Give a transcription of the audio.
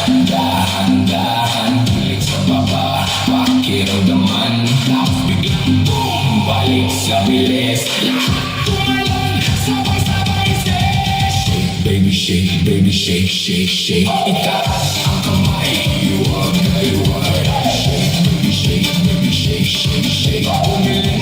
Dahan-dahan, kilig sa baba, pakiramdaman, tapos biglang boom, balik sa bilis. Tumalon, sabay-sabay shake, baby shake, baby shake, shake, shake. Itaas ang kamay, iwag na iwag. Shake, baby shake, baby shake, shake, shake.